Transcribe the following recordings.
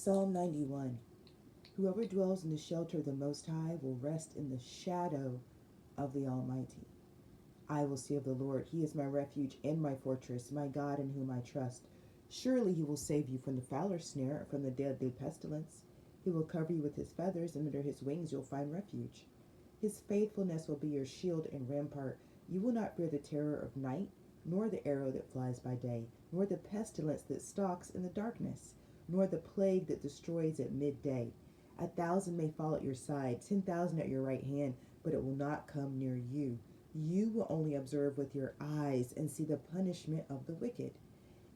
Psalm 91. Whoever dwells in the shelter of the Most High will rest in the shadow of the Almighty. I will say of the Lord, He is my refuge and my fortress, my God in whom I trust. Surely He will save you from the fowler's snare, from the deadly pestilence. He will cover you with His feathers, and under His wings you'll find refuge. His faithfulness will be your shield and rampart. You will not fear the terror of night, nor the arrow that flies by day, nor the pestilence that stalks in the darkness, nor the plague that destroys at midday. 1,000 may fall at your side, 10,000 at your right hand, but it will not come near you. You will only observe with your eyes and see the punishment of the wicked.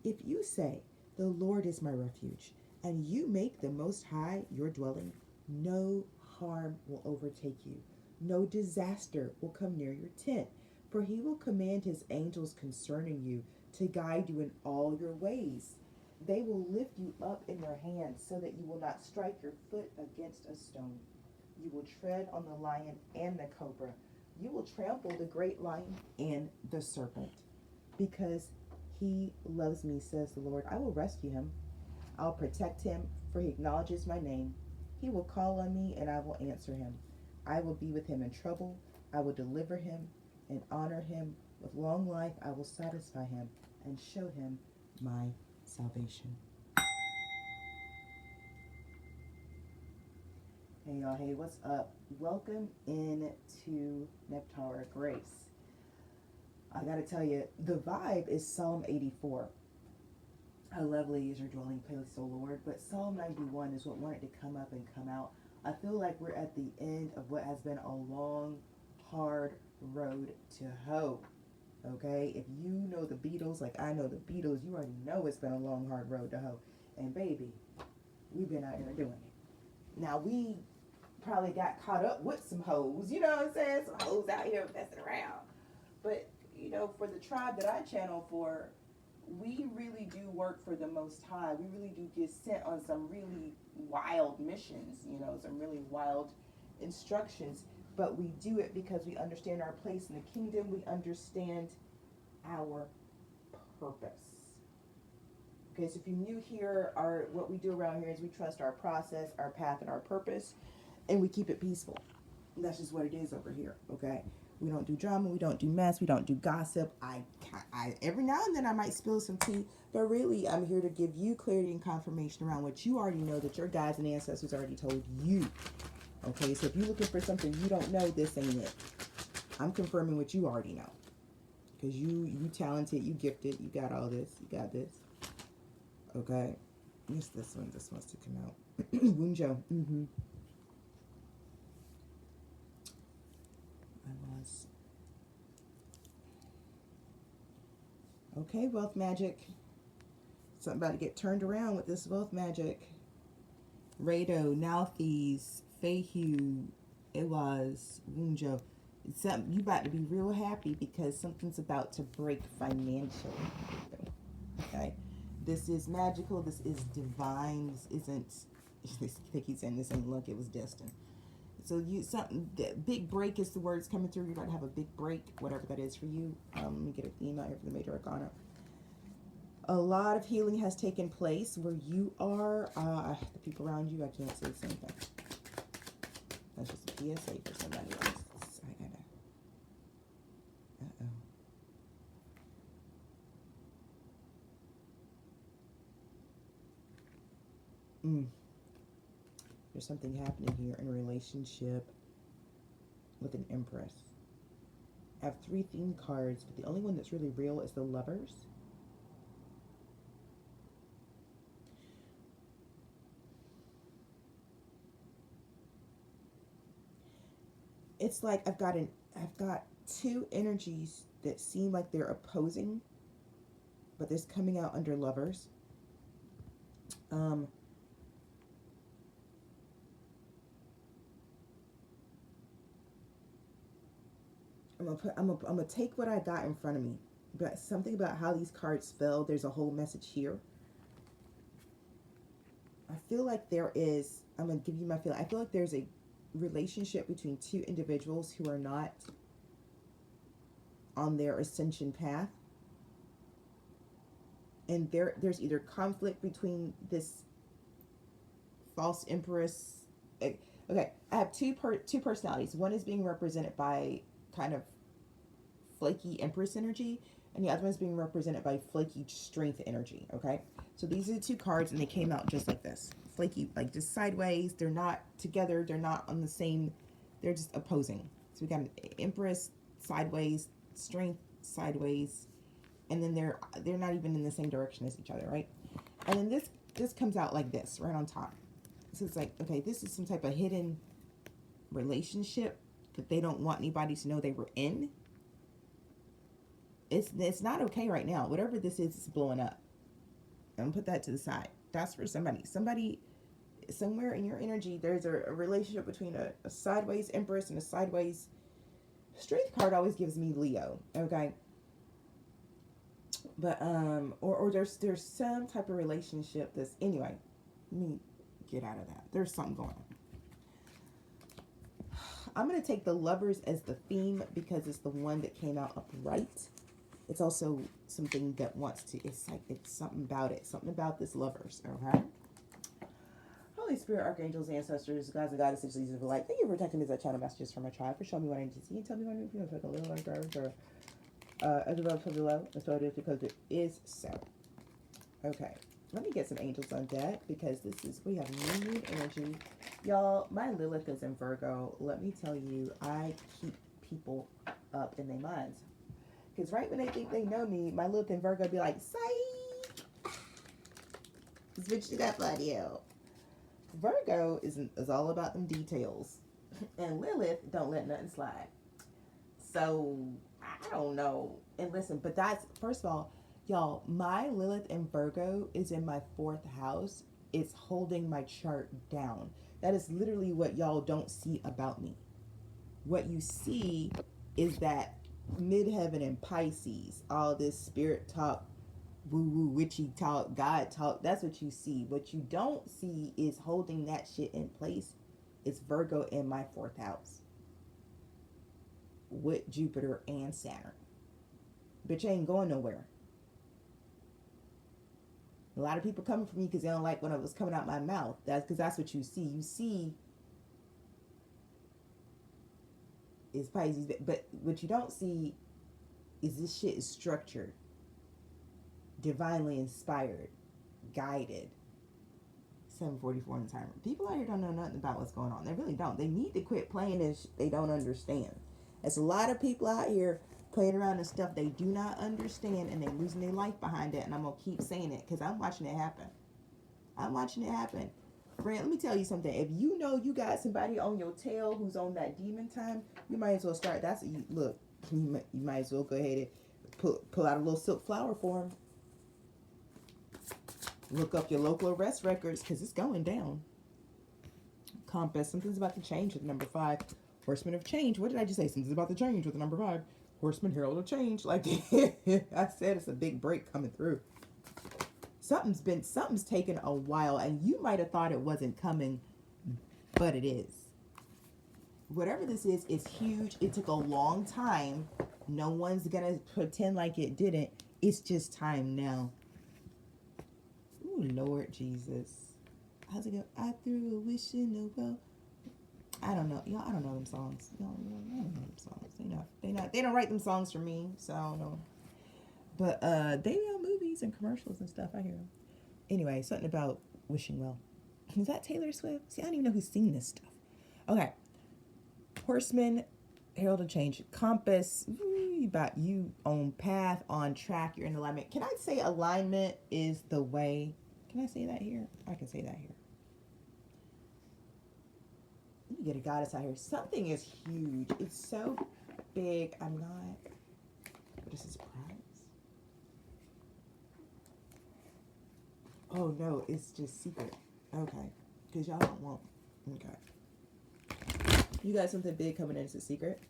If you say, the Lord is my refuge, and you make the Most High your dwelling, no harm will overtake you. No disaster will come near your tent, for He will command His angels concerning you to guide you in all your ways. They will lift you up in their hands so that you will not strike your foot against a stone. You will tread on the lion and the cobra. You will trample the great lion and the serpent. Because He loves me, says the Lord, I will rescue him. I'll protect him, for he acknowledges my name. He will call on me, and I will answer him. I will be with him in trouble. I will deliver him and honor him. With long life I will satisfy him and show him my salvation. Hey y'all, hey, what's up? Welcome into Nephtara Grace. I gotta tell you, the vibe is Psalm 84. How lovely is your dwelling place, O Lord. But Psalm 91 is what wanted to come up and come out. I feel like we're at the end of what has been a long, hard road to hoe. Okay? If you know the Beatles like I know the Beatles, you already know it's been a long, hard road to hoe. And baby, we've been out here doing it. Now, we probably got caught up with some hoes. You know what I'm saying? Some hoes out here messing around. But, you know, for the tribe that I channel for, we really do work for the Most High. We really do get sent on some really wild missions, you know, some really wild instructions. But we do it because we understand our place in the kingdom. We understand our purpose. Okay, so if you're new here, what we do around here is we trust our process, our path, and our purpose, and we keep it peaceful. And that's just what it is over here, okay? We don't do drama, we don't do mess, we don't do gossip. I every now and then I might spill some tea, but really I'm here to give you clarity and confirmation around what you already know that your guides and ancestors already told you. Okay, so if you're looking for something you don't know, this ain't it. I'm confirming what you already know. Because you talented, you gifted, you got all this, you got this. Okay. Yes, this one. This wants to come out. Wunjo. I was. Okay, wealth magic. Something about to get turned around with this wealth magic. Rado, Nalthys, Fehu, Iwaz, Wunjo. You about to be real happy because something's about to break financially. Okay. This is magical. This is divine. This isn't. I keep saying this ain't luck. It was destined. So big break is the words coming through. You're about to have a big break, whatever that is for you. Let me get a theme out here for the Major Arcana. A lot of healing has taken place where you are. The people around you, I can't say the same thing. That's just a PSA for somebody else. I gotta. There's something happening here in a relationship with an Empress. I have 3 theme cards, but the only one that's really real is the Lovers. It's like I've got 2 energies that seem like they're opposing, but this coming out under Lovers. I'm gonna take what I got in front of me, but something about how these cards fell. There's a whole message here. I feel like there is. I'm gonna give you my feeling. I feel like there's a relationship between 2 individuals who are not on their ascension path, and there's either conflict between this false empress. Okay, I have two personalities. One is being represented by kind of flaky empress energy, and the other one is being represented by flaky strength energy. Okay, so these are the two cards, and they came out just like this. Flaky, like just sideways. They're not together. They're not on the same. They're just opposing. So we got an empress sideways, strength sideways, and then they're not even in the same direction as each other, right? And then this comes out like this, right on top. So it's like, okay, this is some type of hidden relationship that they don't want anybody to know they were in. It's not okay right now. Whatever this is, it's blowing up. I'm gonna put that to the side. That's for somebody. Somebody, somewhere in your energy, there's a relationship between a sideways empress and a sideways strength card. Always gives me Leo, okay? But or there's some type of relationship that's, anyway, let me get out of that. There's something going on. I'm going to take the Lovers as the theme because it's the one that came out upright. It's also something that wants to, it's like, it's something about this Lovers, okay? Holy Spirit, archangels, ancestors, gods and goddesses, these are the light. Thank you for protecting me as I channel messages from my tribe, for showing me what I need to see and tell me what I need to feel. Like a little like garbage or as above, so below. And so it is because it is so. Okay. Let me get some angels on deck because we have new moon energy. Y'all, my Lilith is in Virgo. Let me tell you, I keep people up in their minds. Because right when they think they know me, my Lilith in Virgo be like, psych! Switch it up on you. Virgo is all about them details. And Lilith don't let nothing slide. So, I don't know. And listen, but that's, first of all, y'all, my Lilith in Virgo is in my 4th house. It's holding my chart down. That is literally what y'all don't see about me. What you see is that midheaven and Pisces, all this spirit talk, woo-woo, witchy talk, God talk, that's what you see. What you don't see is holding that shit in place. It's Virgo in my 4th house with Jupiter and Saturn. Bitch ain't going nowhere. A lot of people coming for me because they don't like when it was coming out my mouth. That's because that's what you see. You see is Pisces, but what you don't see is this shit is structured, divinely inspired, guided. 7:44 in the timer. People out here don't know nothing about what's going on. They really don't. They need to quit playing this. They don't understand. There's a lot of people out here playing around and stuff they do not understand, and they're losing their life behind it. And I'm gonna keep saying it because I'm watching it happen. I'm watching it happen. Friend, let me tell you something. If you know you got somebody on your tail who's on that demon time, you might as well start. That's you look. You might as well go ahead and pull out a little silk flower for them. Look up your local arrest records because it's going down. Compass. Something's about to change with number 5. Horseman of change. What did I just say? Something's about to change with the number 5. Horseman, herald of change. Like I said, it's a big break coming through. Something's taken a while, and you might have thought it wasn't coming, but it is. Whatever this is, it's huge. It took a long time. No one's gonna pretend like it didn't. It's just time now. Ooh, Lord Jesus. How's it go? I threw a wish in the well. I don't know. Y'all, I don't know them songs. Y'all, I don't know them songs. They don't write them songs for me, so I don't know. But they are movies and commercials and stuff. I hear them. Anyway, something about wishing well. Is that Taylor Swift? See, I don't even know who's singing this stuff. Okay. Horseman, herald of change, compass, about you on path, on track, you're in alignment. Can I say alignment is the way? Can I say that here? I can say that here. Let me get a goddess out here. Something is huge. It's so big. I'm not. What is this prize? Oh no, it's just secret. Okay. Because y'all don't want. Okay. You got something big coming in. It's a secret.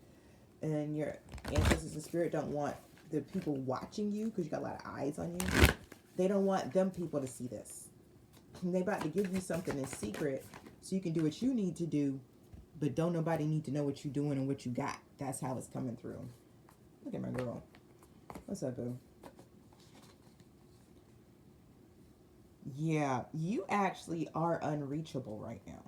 And your ancestors and spirit don't want the people watching you because you got a lot of eyes on you. They don't want them people to see this. And they about to give you something in secret so you can do what you need to do, but don't nobody need to know what you're doing and what you got. That's how it's coming through. Look at my girl. What's up, boo? Yeah, you actually are unreachable right now.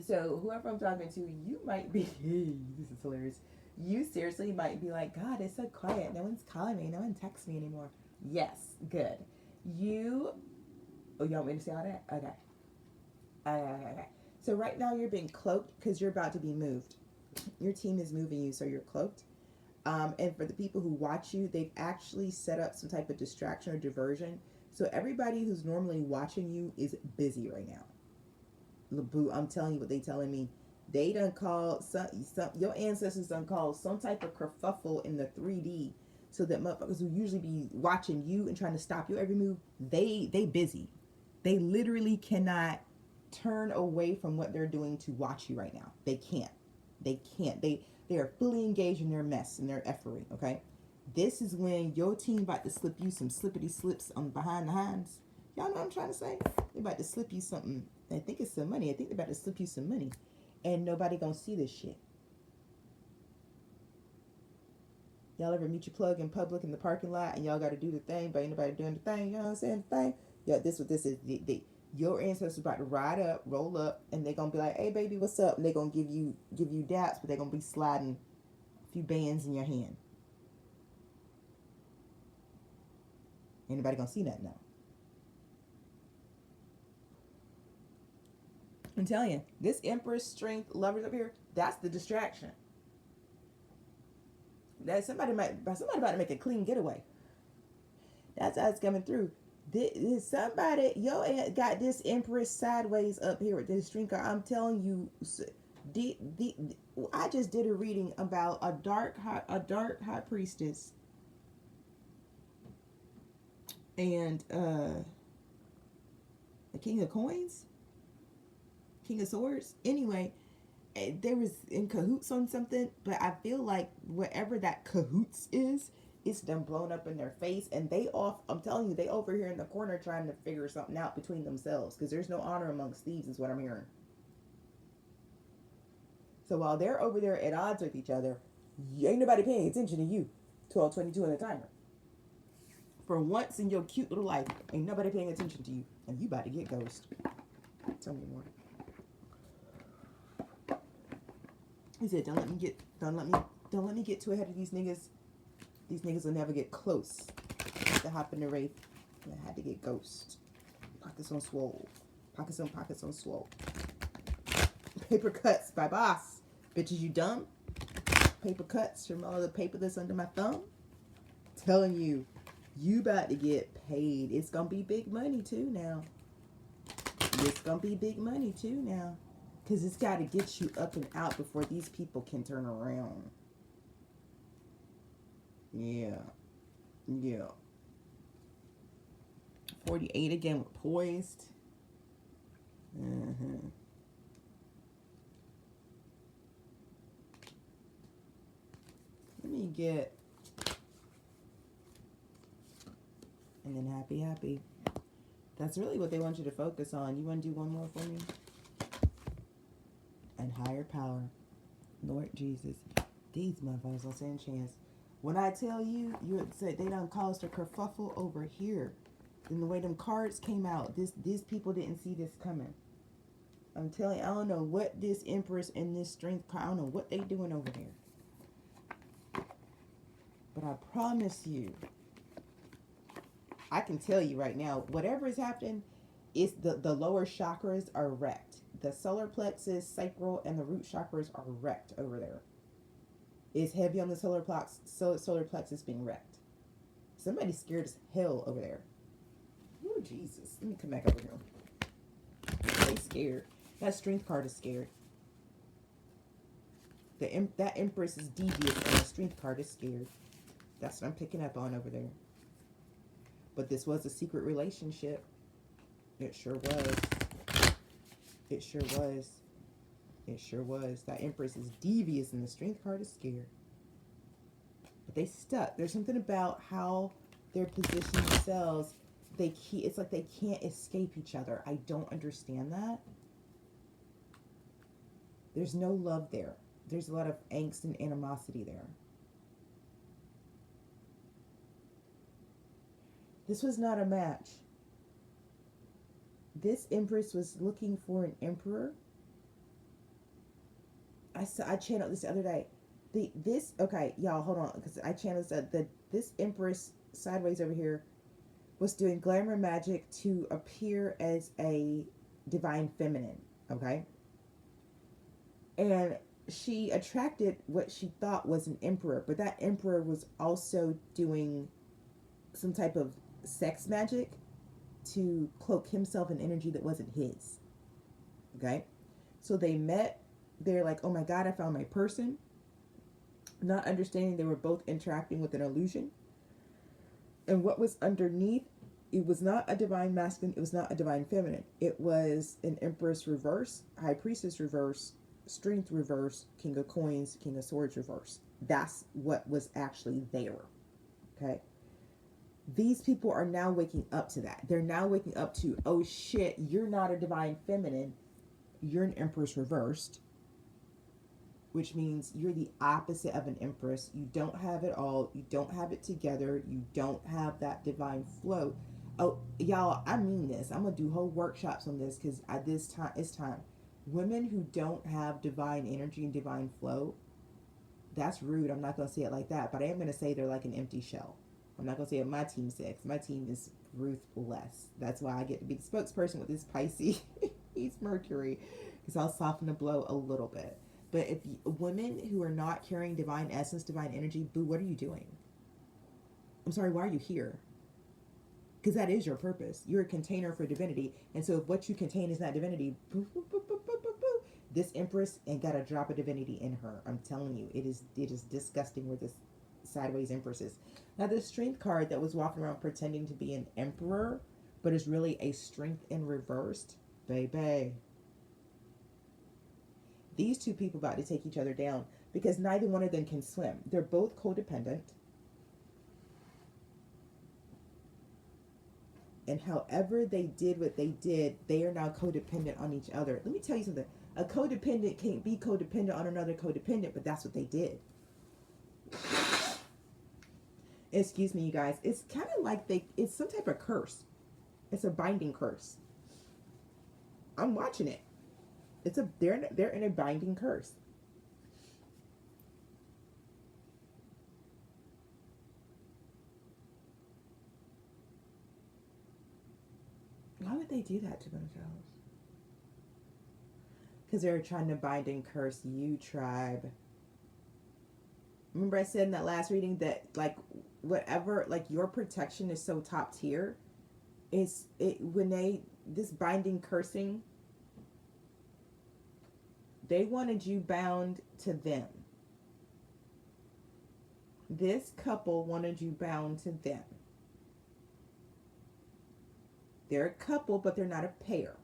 So whoever I'm talking to, you might be. This is hilarious. You seriously might be like, God, it's so quiet. No one's calling me. No one texts me anymore. Yes, good. You. Oh, you want me to say all that? Okay. Okay. So right now you're being cloaked because you're about to be moved. Your team is moving you, so you're cloaked. And for the people who watch you, they've actually set up some type of distraction or diversion. So everybody who's normally watching you is busy right now. LeBoo, I'm telling you what they telling me. They done called some your ancestors done called some type of kerfuffle in the 3D, so that motherfuckers who usually be watching you and trying to stop your every move, they busy. They literally cannot turn away from what they're doing to watch you right now. They can't. They can't. They are fully engaged in their mess and their effery. Okay, this is when your team about to slip you some slippity slips on behind the hinds. Y'all know what I'm trying to say? They about to slip you something. I think it's some money. I think they're about to slip you some money, and nobody gonna see this shit. Y'all ever meet your plug in public in the parking lot, and y'all got to do the thing, but ain't nobody doing the thing? You know what I'm saying? The thing. Yeah, this what this is. Your ancestors about to ride up, roll up, and they gonna be like, "Hey, baby, what's up?" And they gonna give you daps, but they gonna be sliding a few bands in your hand. Ain't nobody gonna see that now. I'm telling you, this Empress strength lovers up here, that's the distraction. That somebody about to make a clean getaway. That's how it's coming through. Somebody, yo, got this Empress sideways up here with this drinker. I'm telling you, I just did a reading about a dark high priestess and a king of coins, king of swords. Anyway, they was in cahoots on something, but I feel like whatever that cahoots is, it's them blown up in their face, and they off. I'm telling you, they over here in the corner trying to figure something out between themselves because there's no honor amongst thieves, is what I'm hearing. So while they're over there at odds with each other, ain't nobody paying attention to you. 12:22 on the timer. For once in your cute little life, ain't nobody paying attention to you, and you about to get ghost. Tell me more. He said, don't let me get too ahead of these niggas. These niggas will never get close. I had to hop in the wraith. And I had to get ghost. Pockets on swole. Pockets on swole. Paper cuts by boss. Bitches, you dumb? Paper cuts from all the paper that's under my thumb. Telling you, you about to get paid. It's gonna be big money too now. It's gonna be big money too now. Because it's got to get you up and out before these people can turn around. Yeah. 48 again with poised. Let me get... And then happy. That's really what they want you to focus on. You want to do one more for me? And higher power. Lord Jesus. These motherfuckers don't stand a chance. When I tell you, you would say they done caused a kerfuffle over here. And the way them cards came out, these people didn't see this coming. I'm telling you, I don't know what this Empress and this strength, I don't know what they doing over there. But I promise you, I can tell you right now, whatever is happening, is the lower chakras are wrecked. The solar plexus, sacral, and the root chakras are wrecked over there. It's heavy on the solar plexus being wrecked. Somebody's scared as hell over there. Oh, Jesus. Let me come back over here. They scared. That strength card is scared. That Empress is devious and the strength card is scared. That's what I'm picking up on over there. But this was a secret relationship. It sure was. It sure was. It sure was. That Empress is devious and the strength card is scared. But they stuck. There's something about how they're positioning themselves. It's like they can't escape each other. I don't understand that. There's no love there. There's a lot of angst and animosity there. This was not a match. This empress was looking for an emperor. I channeled this the other day. This okay, y'all, hold on, because I channeled this empress sideways over here was doing glamour magic to appear as a divine feminine. Okay, and she attracted what she thought was an emperor, but that emperor was also doing some type of sex magic to cloak himself in energy that wasn't his. Okay, so they met. They're like, oh my god, I found my person, not understanding they were both interacting with an illusion. And what was underneath, it was not a divine masculine, it was not a divine feminine. It was an Empress reverse, High Priestess reverse, Strength reverse, King of Coins, King of Swords reverse. That's what was actually there. Okay. These people are now waking up to that. They're now waking up to, oh shit, you're not a divine feminine, you're an Empress reversed, which means you're the opposite of an empress. You don't have it all. You don't have it together. You don't have that divine flow. Oh, y'all, I mean this. I'm going to do whole workshops on this because at this time, it's time. Women who don't have divine energy and divine flow, that's rude. I'm not going to say it like that, but I am going to say they're like an empty shell. I'm not going to say what my team says. My team is ruthless. That's why I get to be the spokesperson with this Pisces. He's Mercury, because I'll soften the blow a little bit. But if women who are not carrying divine essence, divine energy, boo, what are you doing? I'm sorry, why are you here? Because that is your purpose. You're a container for divinity. And so if what you contain is not divinity, boo, boo, boo, boo, boo, boo, boo, this empress ain't got a drop of divinity in her. I'm telling you, it is disgusting where this sideways empress is. Now, this strength card that was walking around pretending to be an emperor, but is really a strength in reversed, baby. These two people about to take each other down because neither one of them can swim. They're both codependent. And however they did what they did, they are now codependent on each other. Let me tell you something. A codependent can't be codependent on another codependent, but that's what they did. Excuse me, you guys. It's kind of like it's some type of curse. It's a binding curse. I'm watching it. They're in a binding curse. Why would they do that to themselves? Because they're trying to bind and curse you, tribe. Remember I said in that last reading that like whatever, like your protection is so top tier. This binding cursing, they wanted you bound to them. This couple wanted you bound to them. They're a couple, but they're not a pair.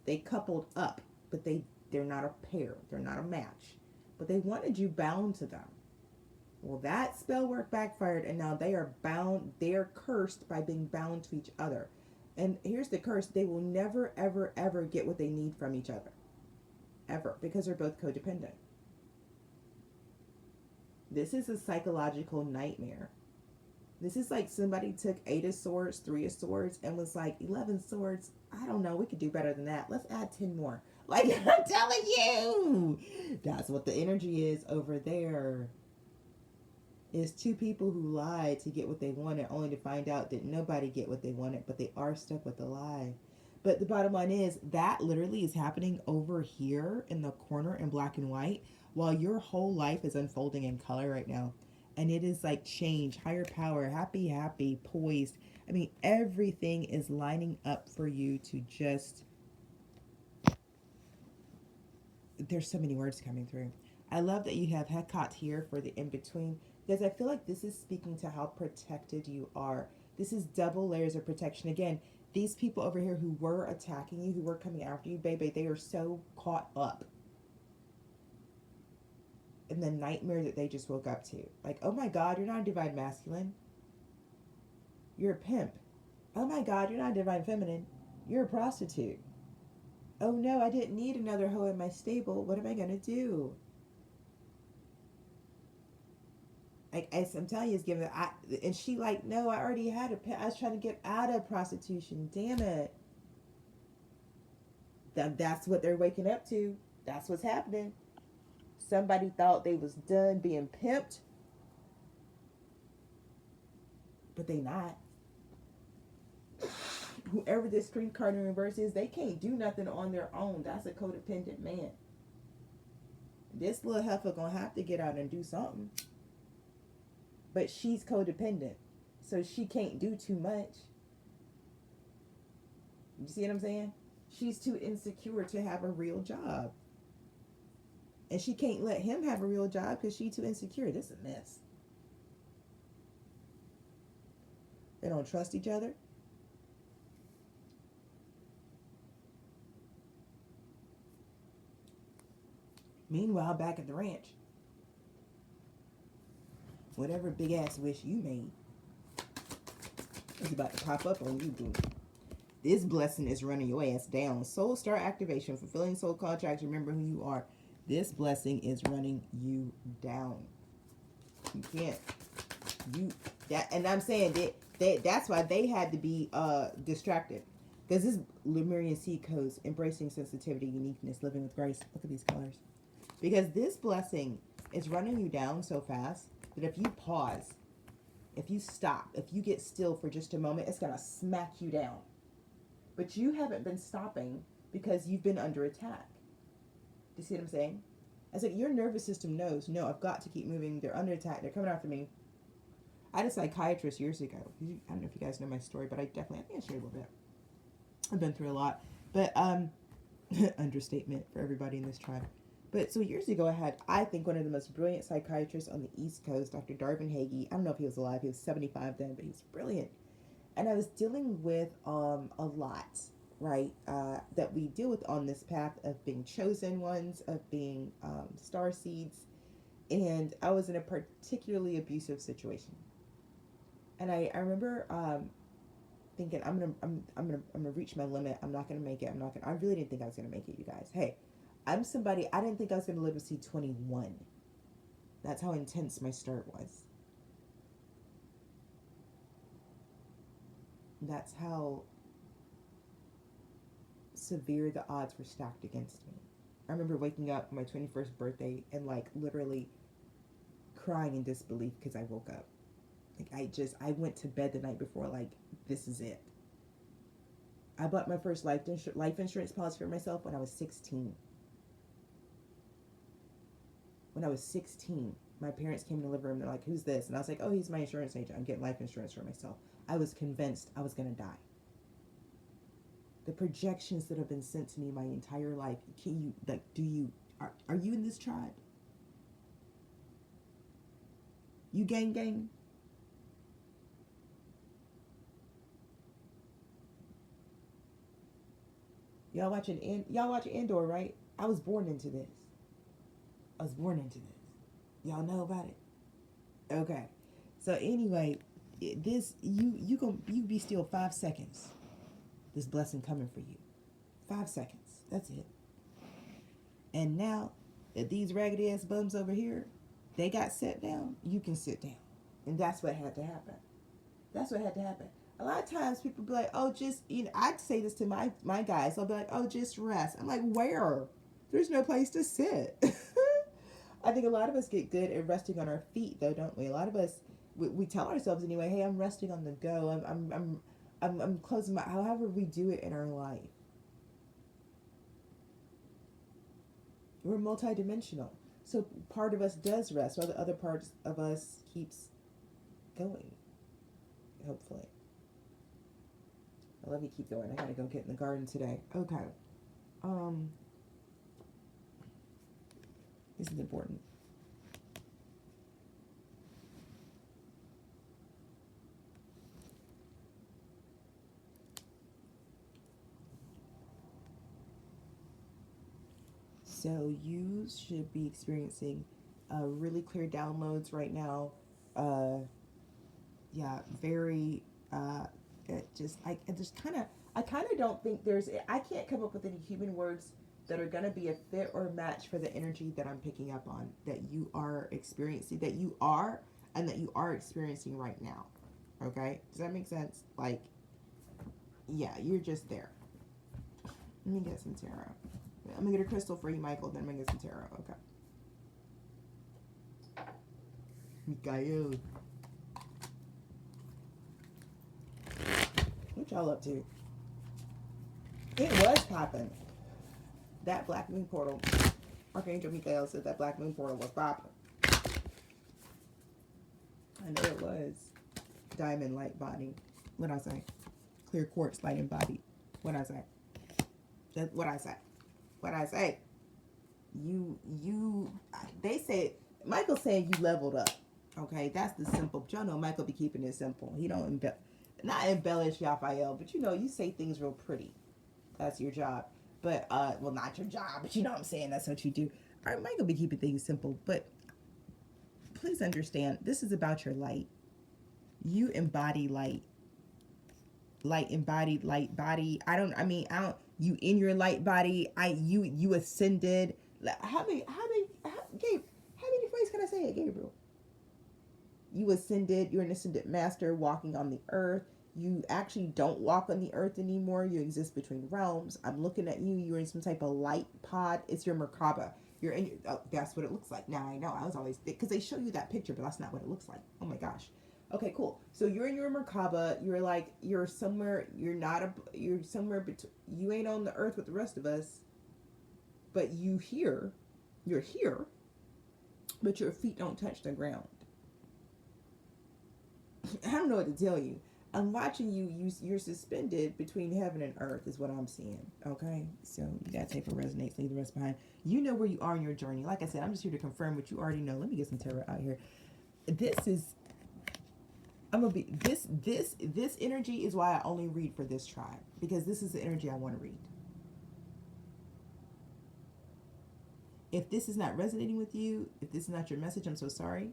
They coupled up, but they're not a pair. They're not a match. But they wanted you bound to them. Well, that spell work backfired, and now they are bound. They are cursed by being bound to each other. And here's the curse. They will never, ever, ever get what they need from each other. Ever. Because they're both codependent. This is a psychological nightmare. This is like somebody took 8 of swords, 3 of swords, and was like, 11 swords. I don't know. We could do better than that. Let's add 10 more. Like, I'm telling you. That's what the energy is over there. It's two people who lied to get what they wanted, only to find out that nobody get what they wanted, but they are stuck with the lie. But the bottom line is that literally is happening over here in the corner in black and white, while your whole life is unfolding in color right now. And it is like change, higher power, happy, poised. I mean, everything is lining up for you to just... There's so many words coming through. I love that you have Hecate here for the in-between, because I feel like this is speaking to how protected you are. This is double layers of protection. Again, these people over here who were attacking you, who were coming after you, baby, they are so caught up in the nightmare that they just woke up to. Like, oh my God, you're not a divine masculine. You're a pimp. Oh my God, you're not a divine feminine. You're a prostitute. Oh no, I didn't need another hoe in my stable. What am I going to do? Like, as I'm telling you, it's given. And she like, no, I already had I was trying to get out of prostitution. Damn it. That's what they're waking up to. That's what's happening. Somebody thought they was done being pimped, but they not. Whoever this street card in reverse is, they can't do nothing on their own. That's a codependent man. This little heifer gonna have to get out and do something. But she's codependent, so she can't do too much. You see what I'm saying? She's too insecure to have a real job. And she can't let him have a real job because she's too insecure. This is a mess. They don't trust each other. Meanwhile, back at the ranch, whatever big ass wish you made is about to pop up on you, boo. This blessing is running your ass down. Soul star activation, fulfilling soul contracts, remember who you are. This blessing is running you down. You can't. And I'm saying that's why they had to be distracted. Because this Lemurian seed codes, embracing sensitivity, uniqueness, living with grace. Look at these colors. Because this blessing is running you down so fast that if you pause, if you stop, if you get still for just a moment, it's going to smack you down. But you haven't been stopping because you've been under attack. Do you see what I'm saying? It's like your nervous system knows, no, I've got to keep moving. They're under attack. They're coming after me. I had a psychiatrist years ago. I don't know if you guys know my story, but I think I shared a little bit. I've been through a lot. But understatement for everybody in this tribe. But so years ago, I think, one of the most brilliant psychiatrists on the East Coast, Dr. Darvin Hagee. I don't know if he was alive. He was 75 then, but he was brilliant. And I was dealing with a lot, right, that we deal with on this path of being chosen ones, of being star seeds. And I was in a particularly abusive situation. And I remember thinking, I'm gonna reach my limit. I'm not gonna make it. I really didn't think I was gonna make it, you guys. Hey, I'm somebody, I didn't think I was going to live to see 21. That's how intense my start was. That's how severe the odds were stacked against me. I remember waking up on my 21st birthday and like literally crying in disbelief because I woke up. Like I went to bed the night before like, this is it. I bought my first life insurance policy for myself when I was 16. When I was 16, my parents came to the living room. They're like, who's this? And I was like, oh, he's my insurance agent. I'm getting life insurance for myself. I was convinced I was going to die. The projections that have been sent to me my entire life. Can you, are you in this tribe? You gang? Y'all watching Indoor, right? I was born into this. Y'all know about it? Okay. So anyway, this you be still 5 seconds. This blessing coming for you. 5 seconds. That's it. And now that these raggedy ass bums over here, they got set down, you can sit down. And that's what had to happen. A lot of times people be like, oh, just, I'd say this to my guys. I'll be like, oh, just rest. I'm like, where? There's no place to sit. I think a lot of us get good at resting on our feet, though, don't we? A lot of us, we tell ourselves anyway, hey, I'm resting on the go. I'm closing my, however we do it in our life. We're multidimensional. So part of us does rest while the other parts of us keeps going. Hopefully. I love you, keep going. I gotta go get in the garden today. Okay. This is important. So you should be experiencing really clear downloads right now. Very. I kind of don't think I can't come up with any human words that are going to be a fit or match for the energy that I'm picking up on, that you are experiencing, that you are experiencing right now. Okay? Does that make sense? Like, yeah, you're just there. Let me get some tarot. I'm going to get a crystal for you, Michael. Then I'm going to get some tarot. Okay. Mikael. What y'all up to? It was popping. That black moon portal. Archangel Michael said that black moon portal was popping. I know it was. Diamond light body. What'd I say? Clear quartz light embodied. What'd I say? What'd I say? What'd I say? They said, Michael said you leveled up. Okay, that's the simple. But y'all know Michael be keeping it simple. He don't not embellish Raphael, but you know, you say things real pretty. That's your job. But, well, not your job, but you know what I'm saying? That's what you do. All right, Michael be keeping things simple, but please understand, this is about your light. You embody light. Light embodied, light body. You in your light body. You ascended. How many ways can I say it, Gabriel? You ascended. You're an ascended master walking on the earth. You actually don't walk on the earth anymore. You exist between realms. I'm looking at you. You're in some type of light pod. It's your Merkaba. You're in. That's what it looks like. Now I know. I was always because they show you that picture, but that's not what it looks like. Oh my gosh. Okay, cool. So you're in your Merkaba. You're somewhere. You're somewhere between. You ain't on the earth with the rest of us, but you're here, but your feet don't touch the ground. I don't know what to tell you. I'm watching you. You're suspended between heaven and earth, is what I'm seeing. Okay, so you gotta take what resonates, leave the rest behind. You know where you are in your journey. Like I said, I'm just here to confirm what you already know. Let me get some tarot out here. This energy is why I only read for this tribe, because this is the energy I want to read. If this is not resonating with you, if this is not your message, I'm so sorry.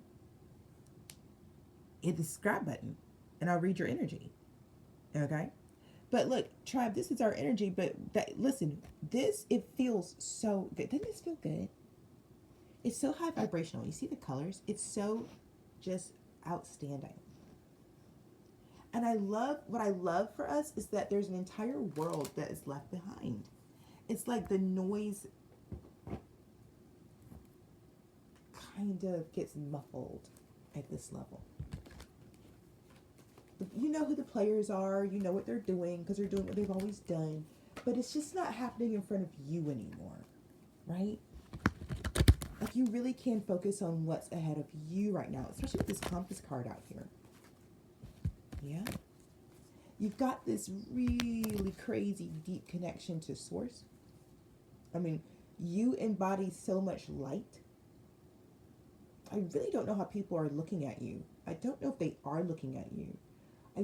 Hit the subscribe button and I'll read your energy. Okay? But look, tribe, this is our energy, but listen, it feels so good. Doesn't this feel good? It's so high vibrational. You see the colors? It's so just outstanding. And what I love for us is that there's an entire world that is left behind. It's like the noise kind of gets muffled at this level. You know who the players are, you know what they're doing, because they're doing what they've always done, but it's just not happening in front of you anymore, right? Like, you really can focus on what's ahead of you right now, especially with this compass card out here. Yeah. You've got this really crazy deep connection to source. I mean, you embody so much light. I really don't know how people are looking at you. I don't know if they are looking at you. I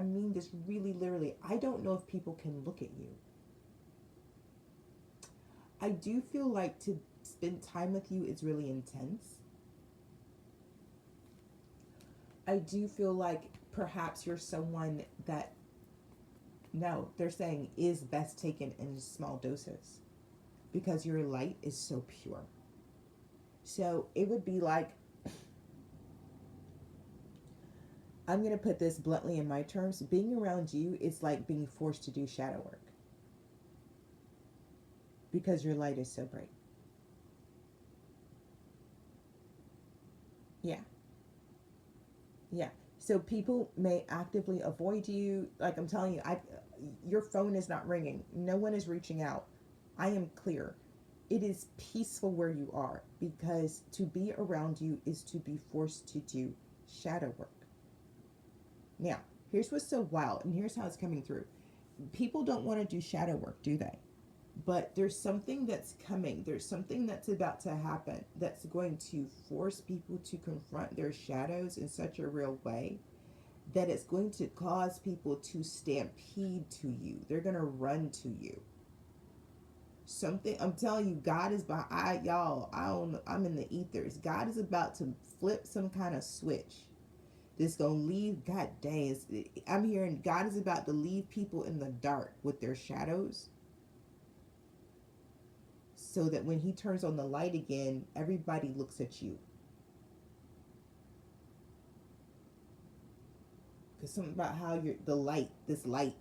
mean this really literally. I don't know if people can look at you. I do feel like to spend time with you is really intense. I do feel like perhaps you're someone that, no, they're saying is best taken in small doses, because your light is so pure. So it would be like, I'm going to put this bluntly in my terms, being around you is like being forced to do shadow work, because your light is so bright. Yeah. Yeah. So people may actively avoid you. Like I'm telling you, your phone is not ringing. No one is reaching out. I am clear. It is peaceful where you are, because to be around you is to be forced to do shadow work. Now, here's what's so wild, and here's how it's coming through. People don't want to do shadow work, do they? But there's something that's coming. There's something that's about to happen that's going to force people to confront their shadows in such a real way that it's going to cause people to stampede to you. They're going to run to you. Something, I'm telling you, God is behind y'all. I'm in the ethers. God is about to flip some kind of switch. This gonna leave, God dang, I'm hearing God is about to leave people in the dark with their shadows, so that when he turns on the light again, everybody looks at you. Because something about how this light,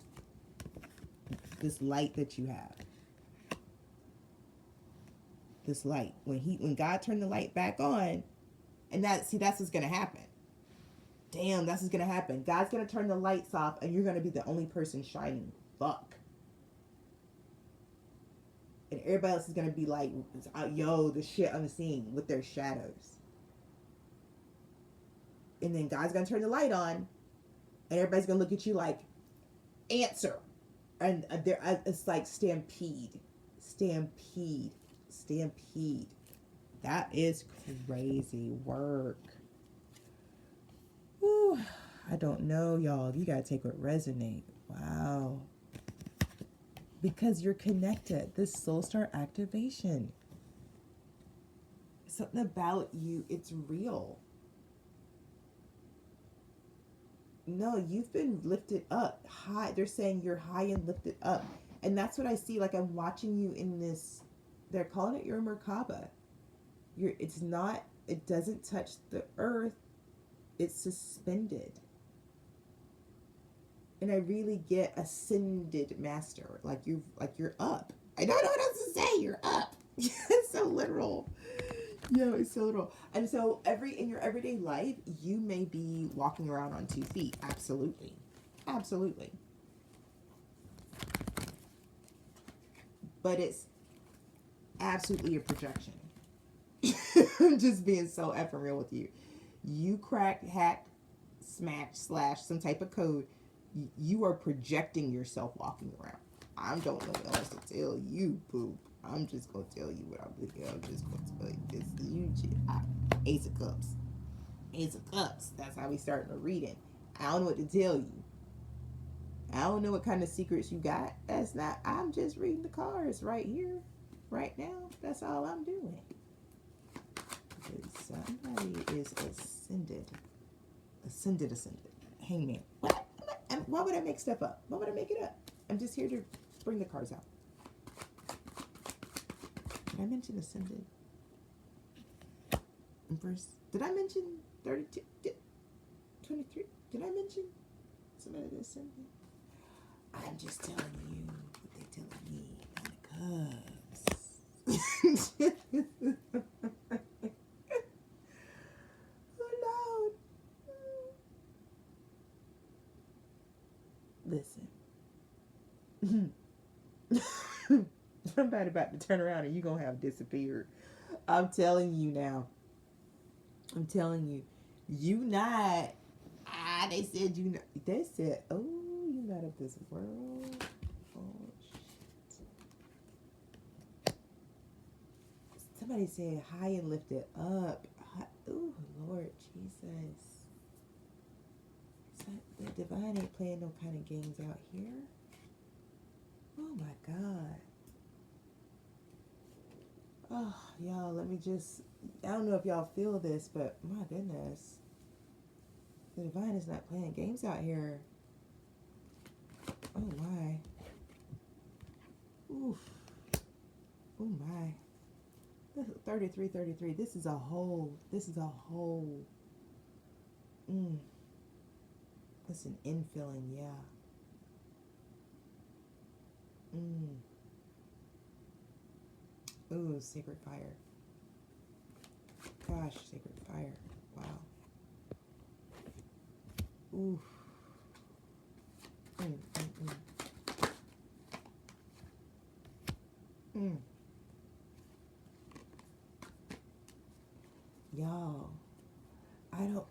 this light that you have. This light. When God turned the light back on, and that's what's gonna happen. Damn, that's what's gonna happen. God's gonna turn the lights off, and you're gonna be the only person shining. Fuck. And everybody else is gonna be like, yo, the shit on the scene with their shadows. And then God's gonna turn the light on, and everybody's gonna look at you like, answer. And it's like stampede. That is crazy work. Whew. I don't know, y'all. You gotta take what resonate. Wow. Because you're connected. This soul star activation. Something about you, it's real. No, you've been lifted up high. They're saying you're high and lifted up. And that's what I see. Like, I'm watching you in this, they're calling it your Merkaba. It doesn't touch the earth. It's suspended. And I really get ascended master. Like you're up. I don't know what else to say. You're up. It's so literal. Yeah, it's so literal. And so in your everyday life, you may be walking around on 2 feet. Absolutely. Absolutely. But it's absolutely a projection. I'm just being so effing real with you. You crack, hack, smash, slash, some type of code. You are projecting yourself walking around. I don't know what else to tell you, poop. I'm just going to tell you what I'm doing. I'm just going to tell you this. Ace of Cups. Ace of Cups. That's how we start the reading. I don't know what to tell you. I don't know what kind of secrets you got. I'm just reading the cards right here, right now. That's all I'm doing. Because somebody is ascended. Ascended. Hangman. What? Why would I make stuff up? Why would I make it up? I'm just here to bring the cards out. Did I mention ascended? Empress? Did I mention 32? 23? Did I mention somebody that ascended? I'm just telling you what they're telling me on the cubs. Oh, Lord. Listen. Somebody about to turn around and you're going to have disappeared. I'm telling you now. I'm telling you. You not. They said you not. They said, oh, you not of this world. Oh, shit. Somebody said high and lifted up. Oh, Lord Jesus. The divine ain't playing no kind of games out here. Oh my God. Oh, y'all, let me just, I don't know if y'all feel this, but my goodness. The divine is not playing games out here. Oh my. Oof. Oh my. 33. This is a whole. It's an infilling, yeah. Ooh, sacred fire. Gosh, sacred fire. Wow. Ooh. Y'all, I don't.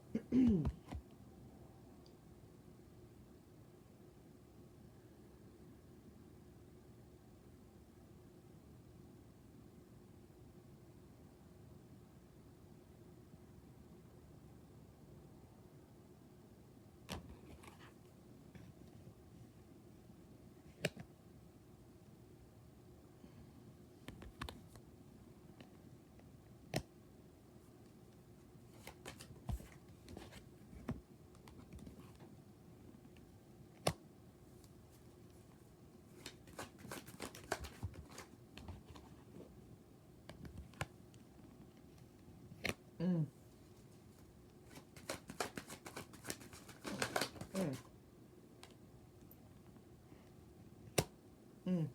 Mm.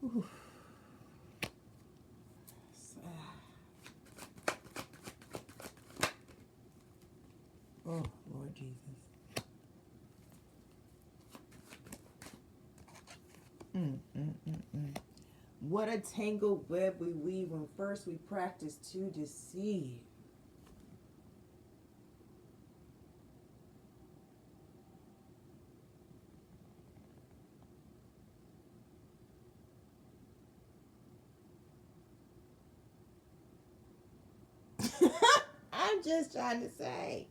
Ooh. Oh, Lord Jesus. What a tangled web we weave when first we practice to deceive. I'm just trying to say.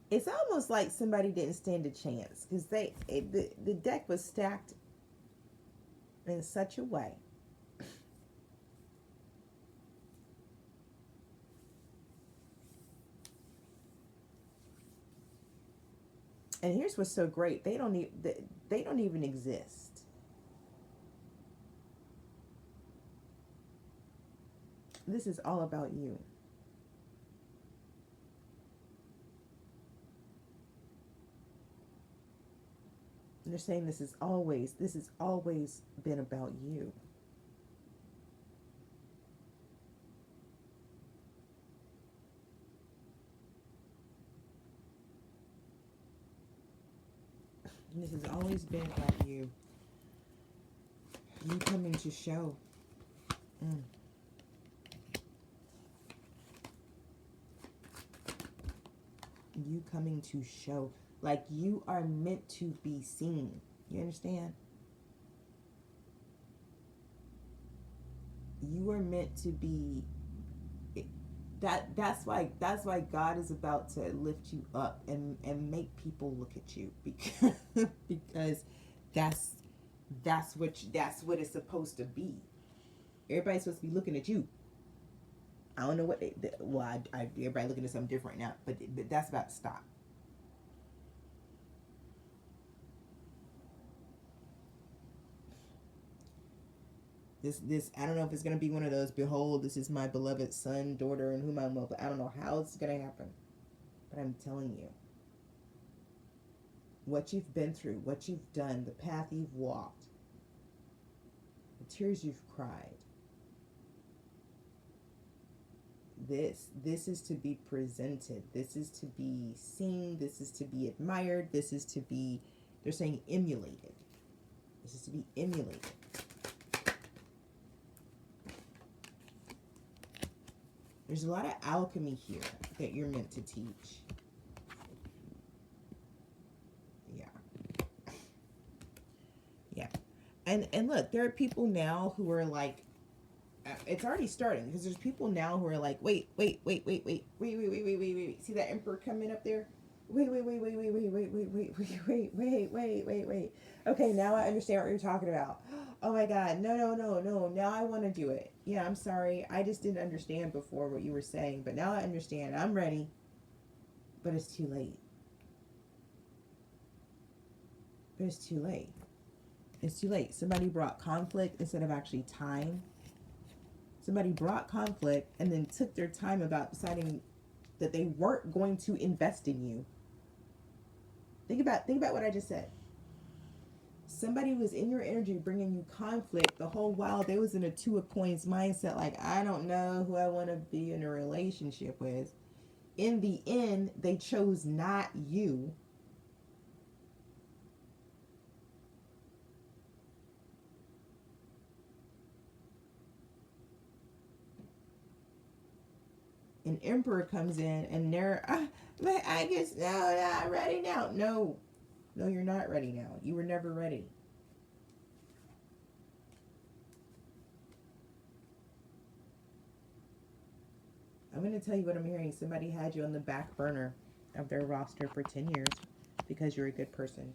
It's almost like somebody didn't stand a chance because the deck was stacked in such a way. And here's what's so great: they don't even exist. This is all about you. And they're saying this has always been about you. And this has always been about you. You coming to show. You coming to show. Like you are meant to be seen. You understand? You are meant to be. That's why God is about to lift you up and make people look at you because that's what it's supposed to be. Everybody's supposed to be looking at you. I don't know what everybody looking at something different now, but that's about to stop. This I don't know if it's gonna be one of those, behold, this is my beloved son, daughter, and whom I love. I don't know how it's gonna happen, but I'm telling you, what you've been through, what you've done, the path you've walked, the tears you've cried. This is to be presented. This is to be seen. This is to be admired. This is to be, they're saying, emulated. This is to be emulated. There's a lot of alchemy here that you're meant to teach. Yeah. And look, there are people now who are like, it's already starting because there's people now who are like, wait. See that emperor coming up there? Wait. Okay, now I understand what you're talking about. Oh my God, no. Now I want to do it. Yeah, I'm sorry. I just didn't understand before what you were saying, but now I understand. I'm ready. But it's too late. It's too late. Somebody brought conflict instead of actually time. Somebody brought conflict and then took their time about deciding that they weren't going to invest in you. Think about what I just said. Somebody was in your energy bringing you conflict the whole while they was in a two of coins mindset, like, I don't know who I want to be in a relationship with. In the end, they chose not you. An emperor comes in and they're, I guess, no, not ready now. No, you're not ready now. You were never ready. I'm going to tell you what I'm hearing. Somebody had you on the back burner of their roster for 10 years because you're a good person.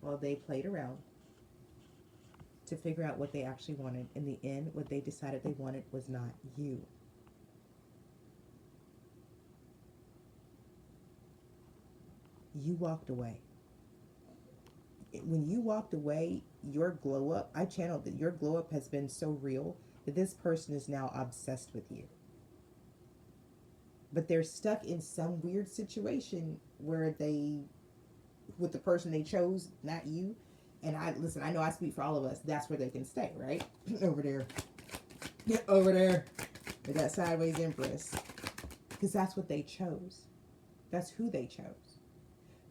Well, they played around to figure out what they actually wanted. In the end, what they decided they wanted was not you. You walked away. When you walked away, your glow up, I channeled that your glow up has been so real that this person is now obsessed with you. But they're stuck in some weird situation where with the person they chose, not you. And I know I speak for all of us. That's where they can stay, right? Over there. Get over there. With that sideways Empress. Because that's what they chose. That's who they chose.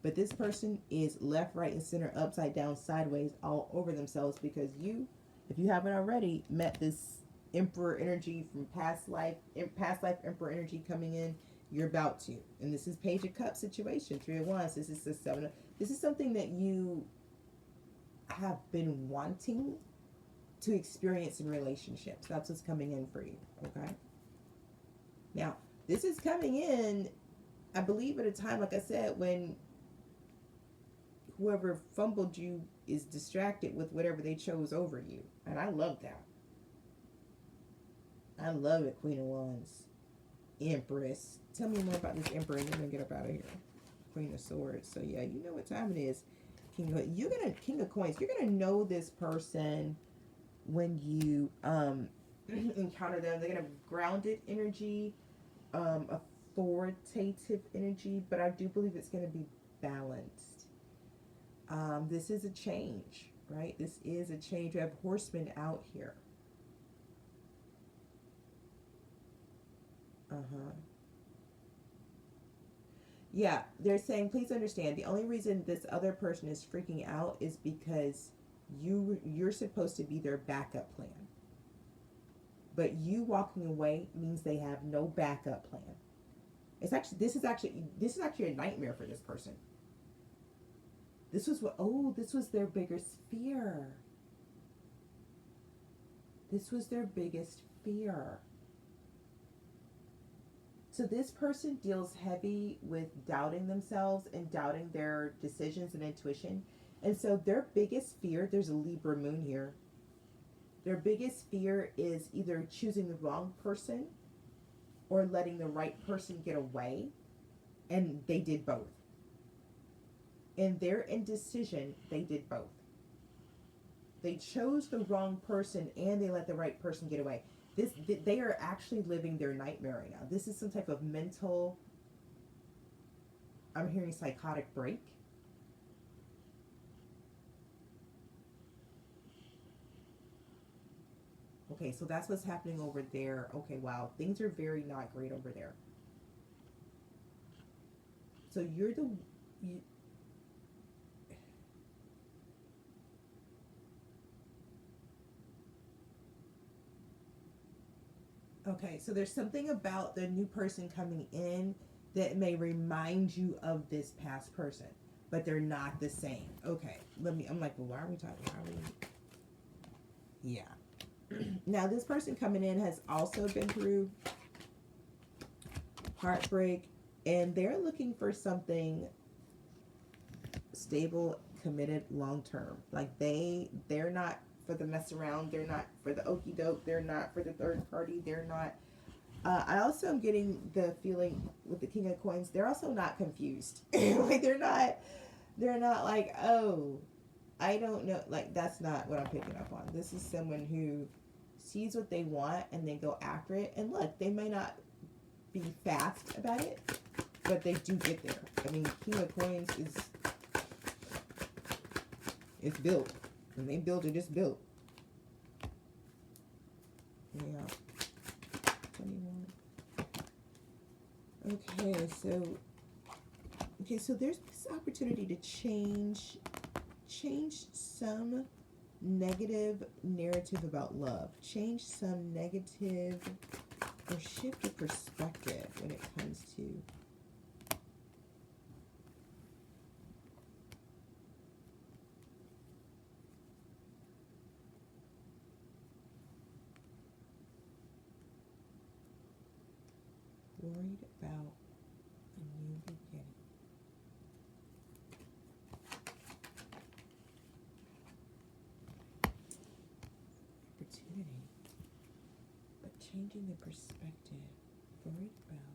But this person is left, right, and center, upside down, sideways, all over themselves because you, if you haven't already, met this Emperor energy from past life Emperor energy coming in. You're about to. And this is Page of Cups situation, 3 of Wands. This is the 7 of, this is something that you have been wanting to experience in relationships. That's what's coming in for you, okay? Now, this is coming in, I believe, at a time, like I said, when whoever fumbled you is distracted with whatever they chose over you. And I love that. I love it, Queen of Wands. Empress. Tell me more about this Emperor and then we'll get up out of here. Queen of Swords. So yeah, you know what time it is. King of Coins. You're gonna know this person when you encounter them. They're gonna have grounded energy, authoritative energy, but I do believe it's gonna be balanced. This is a change, right? This is a change. We have horsemen out here. Yeah, they're saying, please understand, the only reason this other person is freaking out is because you're supposed to be their backup plan. But you walking away means they have no backup plan. This is actually a nightmare for this person. This was their biggest fear. This was their biggest fear. So this person deals heavy with doubting themselves and doubting their decisions and intuition. And so their biggest fear, there's a Libra moon here. Their biggest fear is either choosing the wrong person or letting the right person get away. And they did both. In their indecision, they did both. They chose the wrong person and they let the right person get away. They are actually living their nightmare right now. This is some type of mental, I'm hearing psychotic break. Okay, so that's what's happening over there. Okay, wow. Things are very not great over there. So okay, so there's something about the new person coming in that may remind you of this past person, but they're not the same. Okay, I'm like, well, why are we talking? Yeah. Now, this person coming in has also been through heartbreak, and they're looking for something stable, committed, long-term. Like they're not for the mess around. They're not for the okie doke. They're not for the third party. They're not. I also am getting the feeling with the King of Coins. They're also not confused. Like they're not like, oh, I don't know. Like that's not what I'm picking up on. This is someone who sees what they want and they go after it. And look, they may not be fast about it, but they do get there. I mean, King of Coins is built. When they build it, it's built. Yeah. 21. Okay, so there's this opportunity to change some negative narrative about love. Change some negative or shift your perspective when it comes to worried about a new beginning. Opportunity. But changing the perspective. Worried about.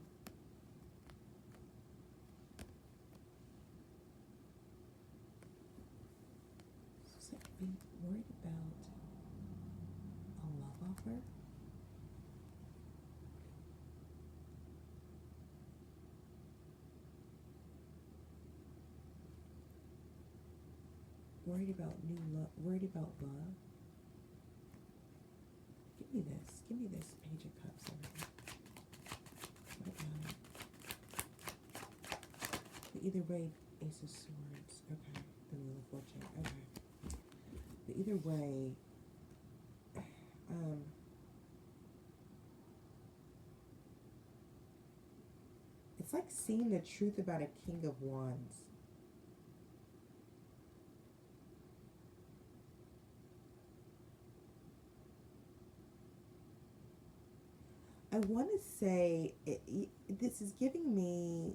So be worried about a love offer. Worried about new love. Worried about love. Give me this. Give me this Page of Cups over here. What about it? But either way, Ace of Swords. Okay. The Wheel of Fortune. Okay. But either way, it's like seeing the truth about a King of Wands. I want to say this is giving me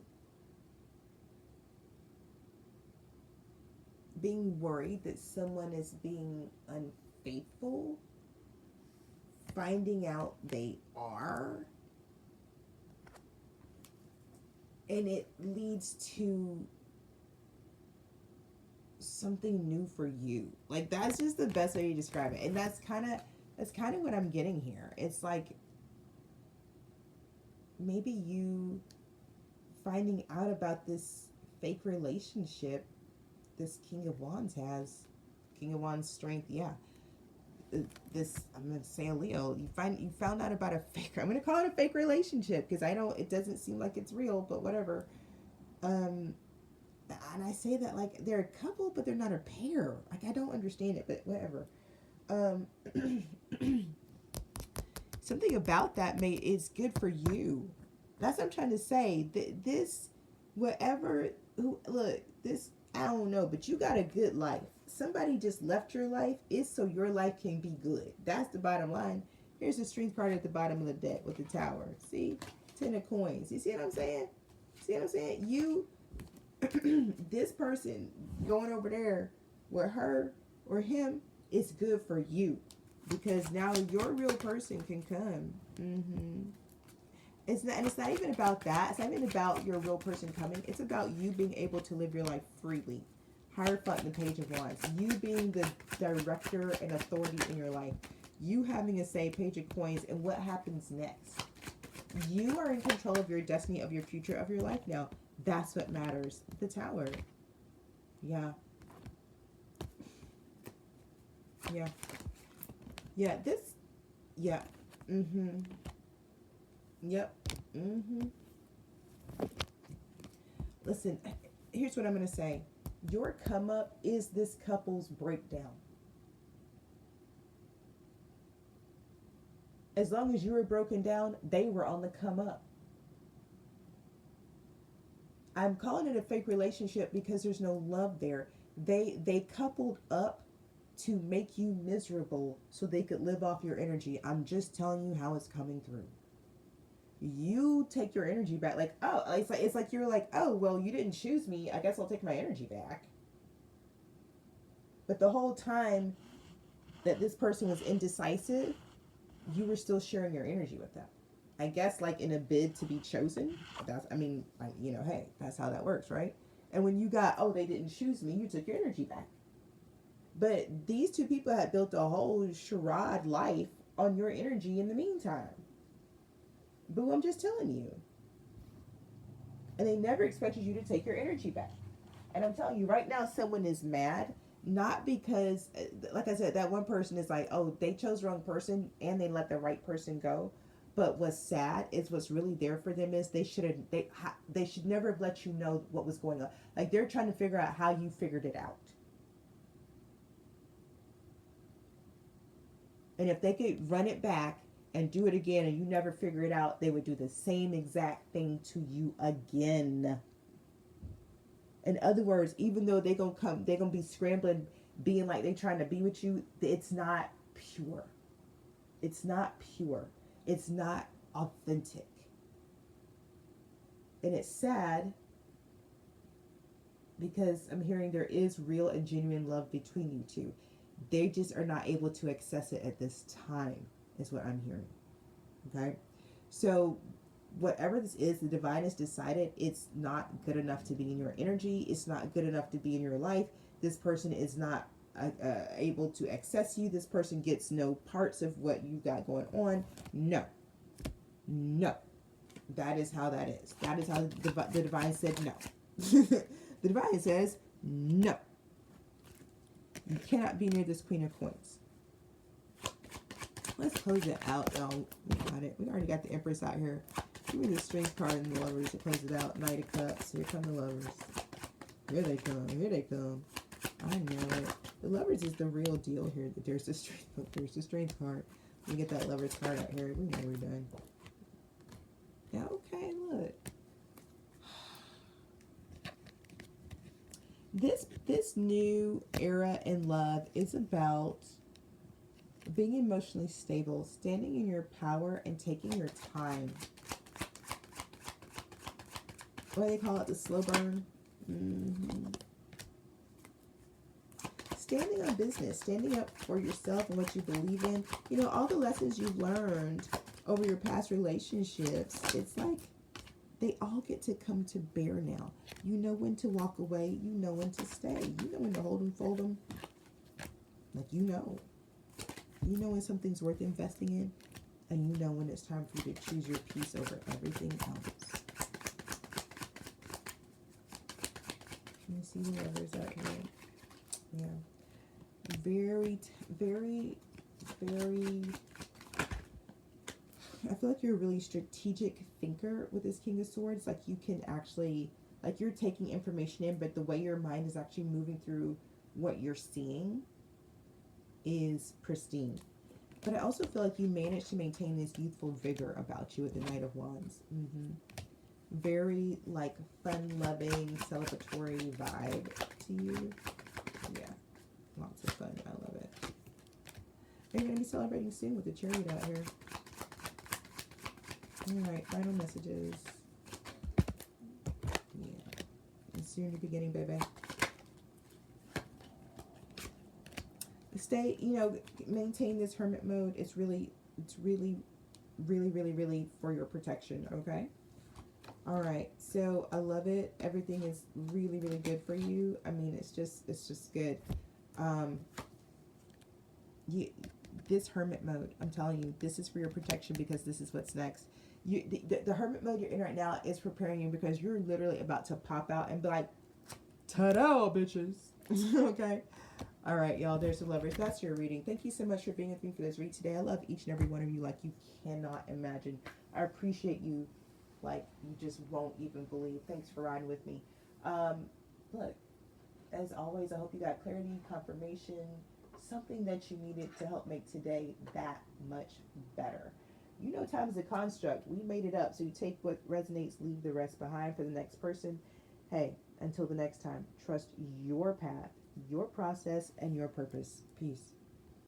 being worried that someone is being unfaithful, finding out they are, and it leads to something new for you. Like, that's just the best way to describe it. And that's kind of what I'm getting here. It's like maybe you finding out about this fake relationship this King of Wands has. King of Wands strength, yeah. This, I'm gonna say a Leo. You found out about a fake. I'm gonna call it a fake relationship because it doesn't seem like it's real, but whatever. And I say that like they're a couple, but they're not a pair. Like, I don't understand it, but whatever. Something about that is good for you. That's what I'm trying to say. This, this, I don't know, but you got a good life. Somebody just left your life is so your life can be good. That's the bottom line. Here's the strength card at the bottom of the deck with the Tower. See? 10 of coins. You see what I'm saying? See what I'm saying? You, this person going over there with her or him is good for you. Because now your real person can come. It's not even about that. It's not even about your real person coming. It's about you being able to live your life freely. Hierophant and the Page of Wands. You being the director and authority in your life. You having a say, Page of Coins, and what happens next. You are in control of your destiny, of your future, of your life now. That's what matters. The Tower. Yeah. Yeah. Yeah, this. Yeah. Yep. Listen, here's what I'm going to say. Your come up is this couple's breakdown. As long as you were broken down, they were on the come up. I'm calling it a fake relationship because there's no love there. They coupled up to make you miserable so they could live off your energy. I'm just telling you how it's coming through. You take your energy back. Like, oh, it's like you're like, oh, well, you didn't choose me. I guess I'll take my energy back. But the whole time that this person was indecisive, you were still sharing your energy with them. I guess like in a bid to be chosen. Hey, that's how that works, right? And when you got, oh, they didn't choose me, you took your energy back. But these two people had built a whole charade life on your energy in the meantime. Boo, I'm just telling you. And they never expected you to take your energy back. And I'm telling you, right now, someone is mad. Not because, like I said, that one person is like, oh, they chose the wrong person and they let the right person go. But what's sad is what's really there for them is they should never have let you know what was going on. Like, they're trying to figure out how you figured it out. And if they could run it back and do it again and you never figure it out, they would do the same exact thing to you again. In other words, even though they're going to be scrambling, being like they're trying to be with you, it's not pure. It's not pure. It's not authentic. And it's sad because I'm hearing there is real and genuine love between you two. They just are not able to access it at this time, is what I'm hearing. Okay? So whatever this is, the divine has decided it's not good enough to be in your energy. It's not good enough to be in your life. This person is not able to access you. This person gets no parts of what you got going on. No. That is how that is. That is how the divine said no. The divine says no. You cannot be near this Queen of Coins. Let's close it out, y'all. We got it. We already got the Empress out here. Give me the Strength card and the Lovers to close it out. Knight of Cups. Here come the Lovers. Here they come. Here they come. I know it. The Lovers is the real deal here. There's the Strength. There's the Strength card. We get that Lovers card out here. We know we're done. Yeah, okay, look. This new era in love is about being emotionally stable, standing in your power, and taking your time. What do they call it? The slow burn? Standing on business, standing up for yourself and what you believe in. You know, all the lessons you've learned over your past relationships, it's like they all get to come to bear now. You know when to walk away. You know when to stay. You know when to hold them, fold them. Like, you know. You know when something's worth investing in. And you know when it's time for you to choose your peace over everything else. Can you see the Lovers out here? Yeah. Very, very, I feel like you're a really strategic thinker with this King of Swords. Like, you can actually, like, you're taking information in, but the way your mind is actually moving through what you're seeing is pristine. But I also feel like you managed to maintain this youthful vigor about you with the Knight of Wands. Very, like, fun-loving, celebratory vibe to you. Yeah, lots of fun. I love it. You're going to be celebrating soon with the Chariot out here. Alright, final messages. Yeah. And soon you're beginning, baby. Stay, you know, maintain this hermit mode. It's really for your protection, okay? Alright, so I love it. Everything is really good for you. I mean, it's just good. This hermit mode, I'm telling you, this is for your protection because this is what's next. The hermit mode you're in right now is preparing you because you're literally about to pop out and be like, ta-da, bitches. Okay? All right, y'all, there's the Lovers. That's your reading. Thank you so much for being with me for this read today. I love each and every one of you like you cannot imagine. I appreciate you like you just won't even believe. Thanks for riding with me. Look, as always, I hope you got clarity, confirmation, something that you needed to help make today that much better. You know, time is a construct. We made it up. So you take what resonates, leave the rest behind for the next person. Hey, until the next time, trust your path, your process, and your purpose. Peace.